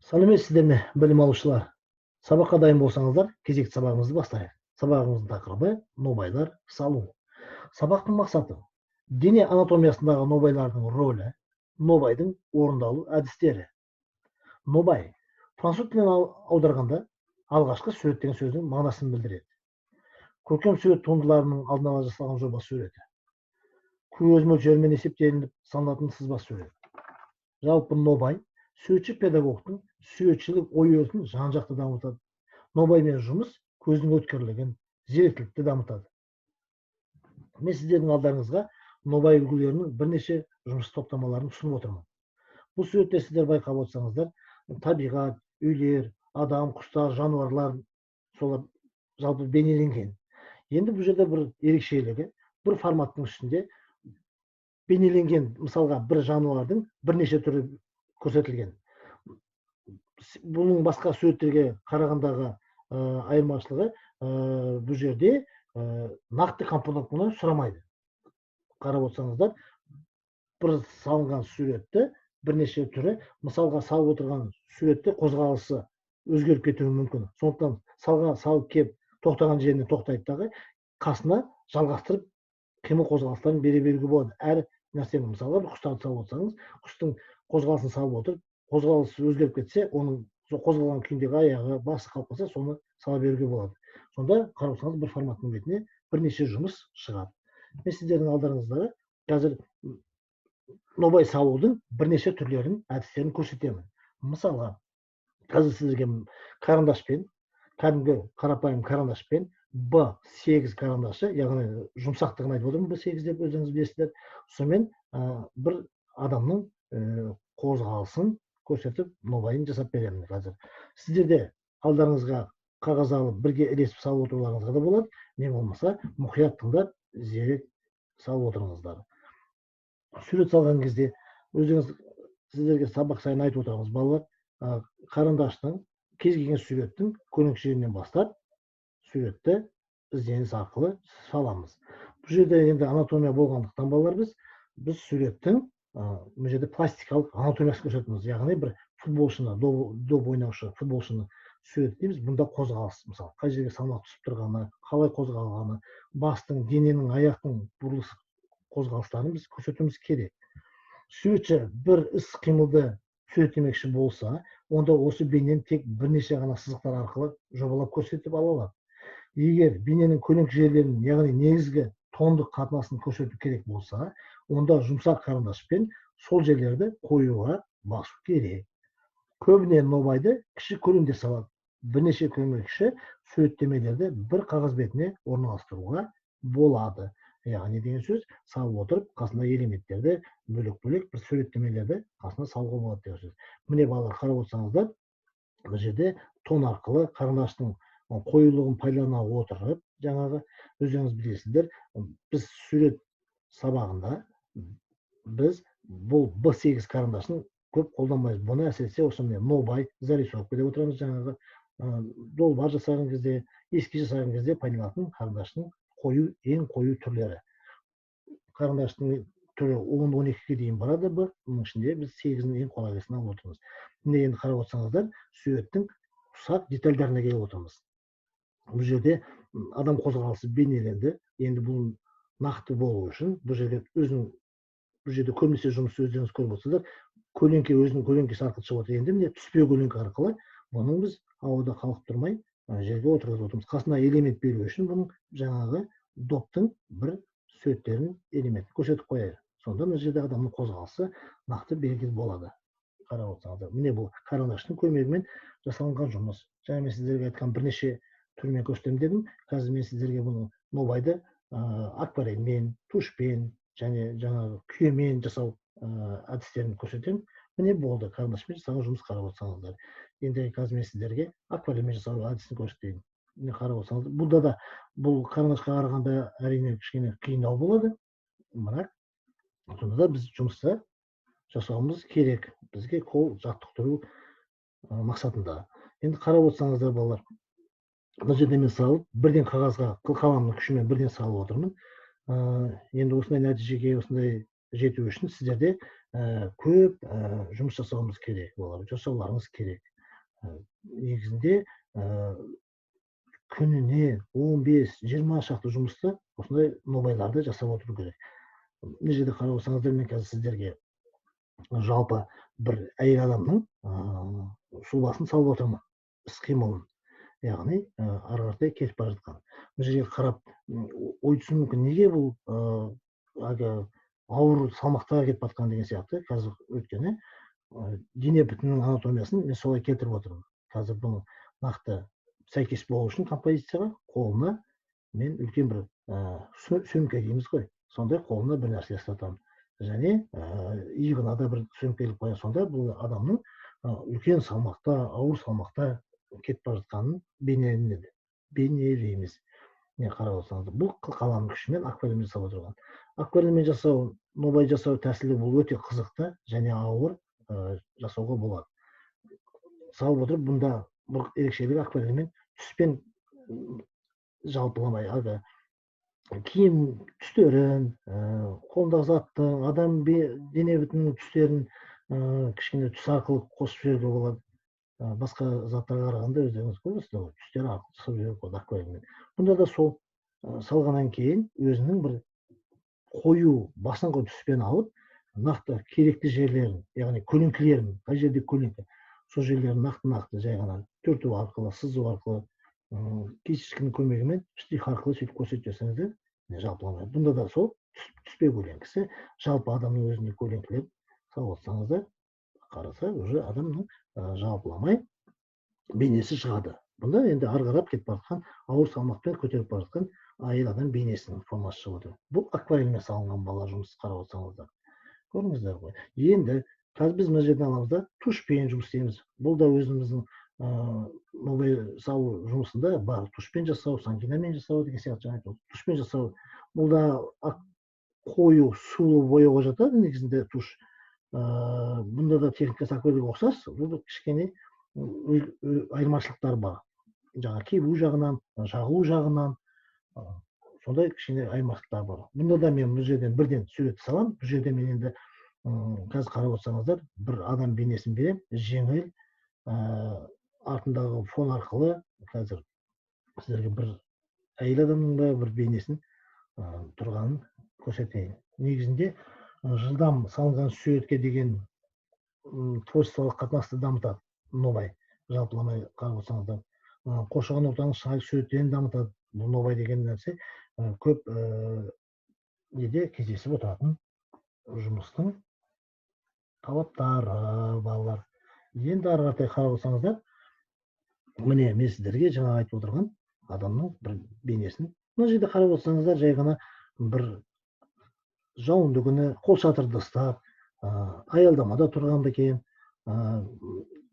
Сәлеметсіздер ме, білім алушылар? Сабаққа дайын болсаңыздар, кезекті сабағымызды бастайық. Сабағымыздың тақырыбы нобайлар салу. Сабақтың мақсаты дене анатомиясындағы нобайлардың рөлі, нобайдың орындалу әдістері. Нобай француз тілінен аударғанда алғашқы сурет деген сөздің мағынасын білдіреді. Көркем сурет туындыларының алдын ала жасалған жоба суреті. Көз мөлшерімен есептелініп салынатын сызба сурет. Жалпы нобай суретші педагогтың суретшілік ой-өрісін жан-жақты дамытады. Нобаймен жұмыс көздің өткірлігін, зеректілікті дамытады. Мен сіздердің алдарыңызға нобай үлгілерінің бірнеше жұмыс топтамаларын ұсынып отырмын. Бұл суретте сіздер байқап отырсаңыздар, табиғат, үйлер, адам, құстар, жануарлар солар жалпы бейнеленген. Енді бұл жерде бір ерекшелігі, бір форматтың үстінде бейнеленген, мысалға бір жануардың бірнеше түрі көрсетілген. Бұның басқа суреттерге қарағандағы айырмашылығы бұл жерде нақты компонент сұрамайды. Қарап отырсаңыздар, бір салынған суретті бірнеше түрі, мысалға салып отырған суретте қозғалысы өзгеріп кетуі мүмкін. Сондықтан салып кеп тоқтаған жеріне тоқтайды дағы, қасына жалғастырып қимыл қозғалыстарын беруге болады. Әр нәрсені, мысалға бір құстарды салып отырсаңыз, құстың қозғалысын салып отырып, қозғалысы өзгеріп кетсе, оның қозғалған күйіндегі аяғы, басы қалып қалса, соны сала беруге болады. Сонда қарап отырсаңыз, бір форматтың бетіне бірнеше жұмыс шығады. Мен сіздердің алдарыңызда қазір нобай салудың бірнеше түрлерін, әдістерін көрсетемін. Мысалға, қазір сіздерге карандашпен, кәдімгі қарапайым карандашпен B8 карандашы, яғни жұмсақтығын айтып отырмын, B8 деп өзіңіз білесіздер. Сонымен бір адамның қозғалысын көрсетіп, нобайын жасап беремін қазір. Сіздерде алдарыңызға қағаз алып, бірге ілесіп салып отыруларыңызға да болады. Не болмаса, мұқият тыңдап, зерек салып отырыңыздар. Сурет салған кезде өзіңіз сіздерге сабақ сайын айтып отырамыз, балалар, қарандаштың кез келген суреттің көлеңкелерінен бастап суретті ізденіс арқылы саламыз. Бұл жерде енді анатомия болғандықтан балалар біз суреттің бұл жерде пластикалық анатомиясын көрсетеміз. Яғни бір футболшыны, доп ойнаушы футболшыны суреттейміз. Бұнда қозғалыс, мысалы, қай жерге салмақ түсіп тұрғаны, қалай қозғалғаны, бастың, дененің, аяқтың бұрылыс қозғалыстарын біз көрсетуіміз керек. Суретші бір іс-қимылды суреттемекші болса, онда осы бейнені тек бірнеше ғана сызықтар арқылы жобалап көрсетіп ала алады. Егер бейненің көлеңке жерлерін, яғни негізгі тондық қатынасын көрсету керек болса, онда жұмсақ карандашпен сол жерлерді қоюға басу керек. Көбіне нобайды кіші көлемде салады. Бірнеше көмекші суреттемелерді бір қағаз бетіне орналастыруға болады. Яғни деген сөз, салып отырып, қасына элементтерді бөлек-бөлек бір суреттемелерді қасына салуға болады деген сөз. Міне балалар, қарап отырсаңыздар, бұл жерде тон арқылы қарандаштың қоюлығын пайдалана отырып, жаңағы өздеріңіз білесіздер, біз сурет сабағында біз бұл B8 карандашын көп қолданбаймыз. Бұны әсіресе осы нобай, зарисовка деп отырамыз, жаңағы долбар жасаған кезде, эскиз жасаған кезде пайдаланатын карандаштың ең қою түрлері. Карандаштың түрі 10-12-ге дейін барады, бұның ішінде біз 8-ін ең қолайлысын алып отырмыз. Міне енді қарап отырсаңыздар, суреттің ұсақ детальдарына келіп отырмыз. Бұл жерде адам қозғалысы бейнеленді. Енді бұл нақты болу үшін бұл жерде көбінесе жұмысты өздеріңіз көріп отырсыздар, көлеңке өзінің көлеңкесі арқылы шығып отыр. Енді міне түспе көлеңке арқылы бұның біз ауада қалып тұрмай жерге отырғызып отырмыз. Қасына элемент беру үшін бұның жаңағы доптың бір суреттерін элемент көрсетіп қояйық. Сонда мына жерде адамның қозғалысы нақты белгілі болады. Қарап отырсаңыздар, міне бұл карандаштың көмегімен жасалынған жұмыс. Жаңа мен сіздерге айтқан бірнеше түрмен көрсетемін дедім. Қазір мен сіздерге бұны нобайды акварельмен, тушпен және жаңағы күйемен жасау әдістерін көрсетемін. Міне болды, карандашпен жасалған жұмыс қарап отырсаңыздар. Енді қазір мен сіздерге акварельмен жасау әдісін көрсетейін. Міне қарап отырсаңыздар, бұнда да бұл карандашқа қарағанда әрине кішкене қиындау болады. Бірақ сонда да біз жұмысты жасауымыз керек. Бізге қол жаттықтыру мақсатында. Енді қарап отырсаңыздар балалар, мына жерде мен салып, бірден қағазға қаламның күшімен бірден салып отырмын. Енді осындай нәтижеге осындай жету үшін сіздерде көп жұмыс жасауымыз керек, жасауларыңыз керек. негізінде күніне 15-20 шақты жұмысты осындай нобайларды жасап отыру керек. Мына жерде қарап отырсаңыздар, мен қазір сіздерге жалпы бір әйел адамның сұлбасын салып отырмын, іс-қимылын, яғни ары қаратай кетіп бара жатқан. Бұл жерге қарап ой түсуі мүмкін, неге бұл ауыр салмақтарға кетіп жатқан деген сияқты. Қазір өйткені дене бітімінің анатомиясын мен солай келтіріп отырмын. Қазір бұны нақты сәйкес болу үшін композицияға қолына мен үлкен бір сөмке дейміз ғой, сондай қолына бір нәрсе ұстатамын, және иығына да бір сөмке іліп қоямын. Сонда бұл адамның үлкен салмақта, ауыр салмақта кетіп бара жатқанын бейнелейміз. Не қарап отырсаңыз, бұл қаламның күшімен акварельмен жасап отырған. Акварельмен жасау, нобай жасау тәсілі бұл өте қызықты және ауыр жасауға болады. Салып отырып, бұнда бір ерекшелігі акварельмен түспен жалпыламай, киім түстерін, қолындағы заттың, адам дене бітімінің түстерін кішкене түс арқылы қосып жіберуге болады. Басқа заттарға қарағанда өздеріңіз көресіздер, түстер арқылы жасап жіберуге болады акварельмен. Бұнда да сол салғаннан кейін өзінің бір қою басыңғы түспен алып, нақты керекті жерлерін, яғни көлеңкелерін, қай жерде көлеңке, сол жерлерін нақты жай ғана түрту арқылы, сызу арқылы, кисточканың көмегімен штрих арқылы сөйтіп көрсетіп жіберсеңіздер, жалпыламайды. Бұнда да сол түспе көлеңкесі, жалпы адамның өзіне көлеңкелеп салып отырсаңыздар, қараса, уже адамның жалпыламай бейнесі шығады. Бұнда енді ары қарап кетіп бара жатқан, ауыр салмақпен көтеріп бара жатқан әйел адам бейнесінің формасы шығып отыр. Бұл акварельмен салынған бала жұмысы, қарап отырсаңыздар. Көрдіңіздер ғой. Енді қазір біз мына жерден аламыз да тушпен жұмыс істейміз. Бұл да өзіміздің нобай салу жұмысында бар. Тушпен жасау, сангинамен жасау деген сияқты жаңа айтып. Тушпен жасау, бұл да қою сулы бояуға жатады негізінде туш. Бұнда да техникасы акварельге ұқсас, бұл кішкене айырмашылықтар бар. Жаңа кебу жағынан, жағу жағынан сондай кішкене айырмашылықтар бар. Бұнда да мен бұл жерден бірден сурет саламын. Бұл жерде мен енді қазір қарап отырсаңыздар, бір адам бейнесін беремін, жеңіл, артындағы фон арқылы қазір сіздерге бір әйел адамның да бір бейнесін тұрғанын көрсетейін. Негізінде жылдам салынған суретке деген творчестволық қатынасты дамытады нобай, жалпыламай қарап отырсаңыздар. Қоршаған ортаның шынайы суреттерін дамытады. Бұл нобай деген нәрсе көп неде кездесіп отыратын жұмыстың талаптары, балалар. Енді ары қаратай қарап отырсаңыздар, міне мен сіздерге жаңа айтып отырған адамның бір бейнесін. Мына жерде қарап отырсаңыздар, жай ғана бір жауынды күні қолшатырды ұстап, аялдамада тұрған екен,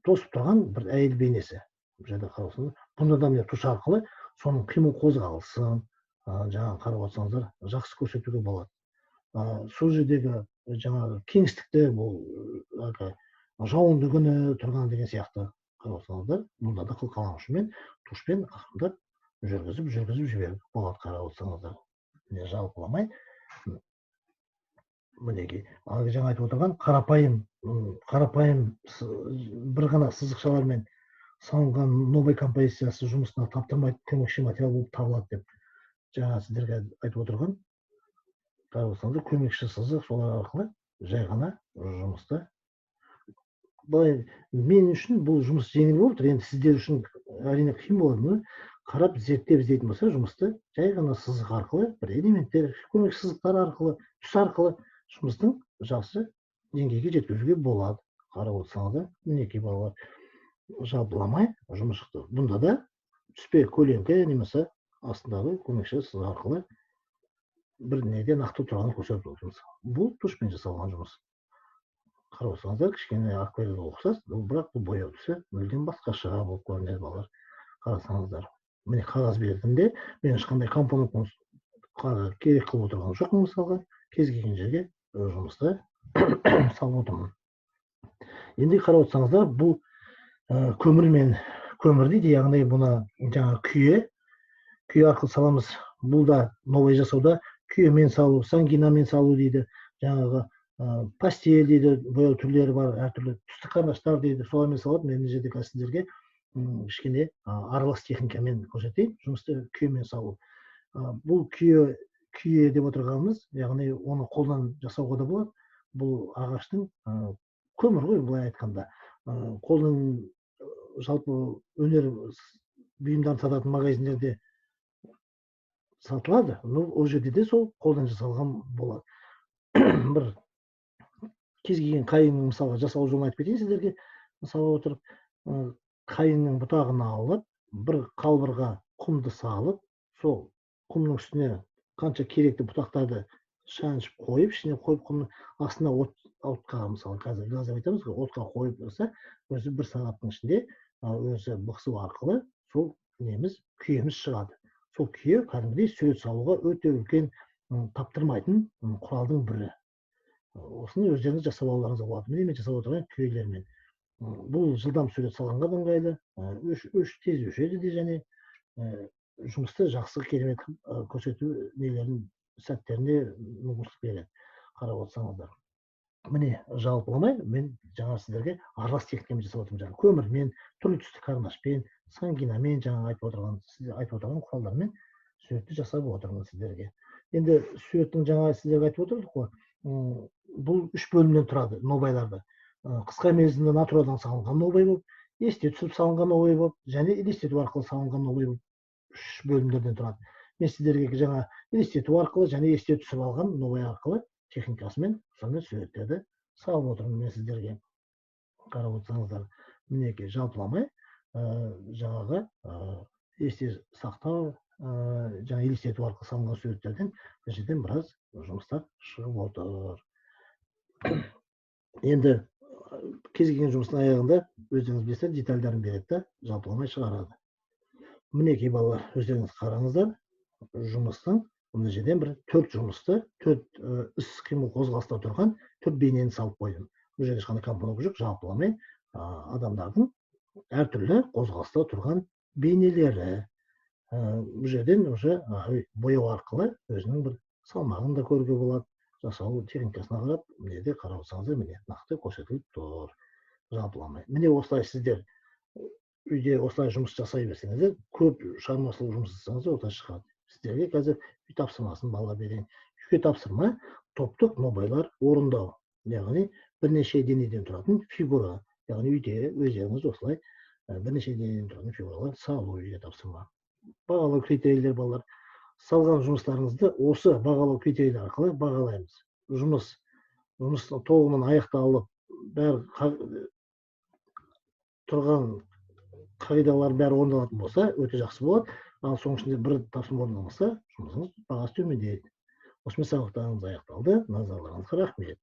тосып тұрған бір әйел бейнесі. Бұл жерде қарап отырсаңыздар, бұнда да міне туш арқылы соның қимыл қозғалысын жаңа қарап отырсаңыздар, жақсы көрсетуге болады. Сол жердегі жаңағы кеңістікті, бұл жауынды күні тұрған деген сияқты қарап отырсаңыздар, мұнда да қылқалам ұшымен тушпен ақырындап жүргізіп жіберіп болады. Қарап отырсаңыздар, жалпыламай мінекей жаңа айтып отырған қарапайым бір ғана сызықшалармен салынған нобай композициясы жұмысына таптырмайтын көмекші материал болып табылады деп жаңа сіздерге айтып отырған. Қарап отырсаңыздар, көмекші сызық, солар арқылы жай ғана жұмысты. Былай мен үшін бұл жұмыс жеңіл болып тұр. Енді сіздер үшін әрине қиын болады. Қарап зерттеп іздейтін болса, жұмысты жай ғана сызық арқылы, бір элементтер, көмекші сызықтар арқылы, түс арқылы жұмыстың жақсы деңгейге жеткізуге болады. Қарап отырсаңыздар, мінекей балалар, жалпыламай жұмыс шықты. Бұнда да түспе көлеңке немесе астындағы көмекші сызық арқылы бір неде нақты тұрғанын көрсетіп отырмыз. Бұл тушпен жасалған жұмыс. Қарап отырсаңыздар, кішкене акварельге ұқсас, бірақ бұл бояу түсі мүлдем басқаша болып көрінеді балалар. Қарасаңыздар, міне қағаз бетінде мен ешқандай компонент керек қылып отырған жоқпын. Мысалға, кез келген жерге жұмысты салып отырмын. Енді қарап отырсаңыздар, бұл көмір дейді, яғни бұны жаңа күйе арқылы саламыз. Бұл да нобай жасауда күйемен салу, сангинамен салу дейді, жаңағы пастель дейді, бояу түрлері бар, әртүрлі түсті қараштар дейді, солармен салады. Мен жерде сіздерге кішкене аралас техникамен көрсетейін жұмысты күйемен салу. Бұл күйе деп отырғанымыз, яғни оны қолдан жасауға да болады. Бұл ағаштың көмір ғой, былай айтқанда. Қолдан жалпы өнер бұйымдарын сататын магазиндерде сатылады, но ол жерде де сол қолдан жасалған болады. Бір кез келген қайыңның мысалға жасалу жолын айтып кетейін сіздерге. Мысалға отырып, қайыңның бұтағын алып, бір қалбырға құмды салып, сол құмның үстіне қанша керекті бұтақтарды шаншып қойып, ішіне қойып, құмның астына отқа, мысалы қазір газ деп айтамыз ғой, отқа қойып тұрса, өзі бір сағаттың ішінде өзі бықсу арқылы сол неміз күйеміз шығады. Сол күйе кәдімгідей сурет салуға өте үлкен таптырмайтын құралдың бірі. Осыны өздеріңіз жасап алуларыңызға болады. Міне мен жасап отырған күйелермен. Бұл жылдам сурет салғанға да ыңғайлы, тез өшеді де, және жұмысты жақсы керемет көрсету нелерін сәттеріне мүмкіндік береді. Қарап отырсаңыздар. Міне жалпыламай мен жаңа сіздерге аралас техникамен жасап отырмын. Көмірмен, түрлі түсті карандашпен, сангинамен, жаңа айтып отырған құралдармен суретті жасап отырмын сіздерге. Енді суреттің жаңа сіздерге айтып отырдық қой, бұл 3 бөлімнен тұрады нобайларды. Қысқа мерзімді натурадан салынған нобай болып, есте түсіріп салынған нобай болып, және елестету арқылы салынған нобай болып 3 бөлімдерден тұрады. Мен сіздерге жаңа елестету арқылы және есте түсіріп алған нобай арқылы техникасымен сонымен суреттерді салып отырмын мен сіздерге. Қарап отырсаңыздар, мінекей жалпыламай жаңағы есте сақтау, жаңа елестету арқылы салынған суреттерден бір жерден біраз жұмыстар шығып отыр. Енді кез келген жұмыстың аяғында өздеріңіз білесіздер, детальдарын береді да, жалпыламай шығарады. Мінекей балалар, өздеріңіз қараңыздар, жұмыстың мына жерден бір 4 жұмысты, 4 іс-қимыл қозғалыста тұрған 4 бейнені салып қойдым. Бұл жерде ешқандай компоновка жоқ, жалпыламай адамдардың әртүрлі қозғалыста тұрған бейнелері. Бұл жерден уже бояу арқылы өзінің бір салмағын да көруге болады. Жасалу техникасына қарап, міне қарап отырсаңыздар, міне нақты көрсетіліп тұр, жалпыламай. Міне осылай сіздер үйде осылай жұмыс жасай берсеңіздер, көп шығармашылық жұмыс жасасаңыздар, осылай шығады. Сіздерге қазір үй тапсырмасын балға берейін. Үйге тапсырма топтық нобайлар орындау, яғни бірнеше денеден тұратын фигура, яғни үйде өздеріңіз осылай бірнеше денеден тұратын фигуралар салу үйге тапсырма. Бағалау критерийлер балалар. Салған жұмыстарыңызды осы бағалау критерийлер арқылы бағалаймыз. Жұмыстың толығымен аяқталып, бәрі тұрған қағидалар бәрі орындалатын болса, өте жақсы болады. Ал соның ішінде бір тапсырма орындалмаса, жұмысыңыз бағасы төмендейді. Осымен сабақтарыңыз аяқталды. Назарларыңызға рахмет.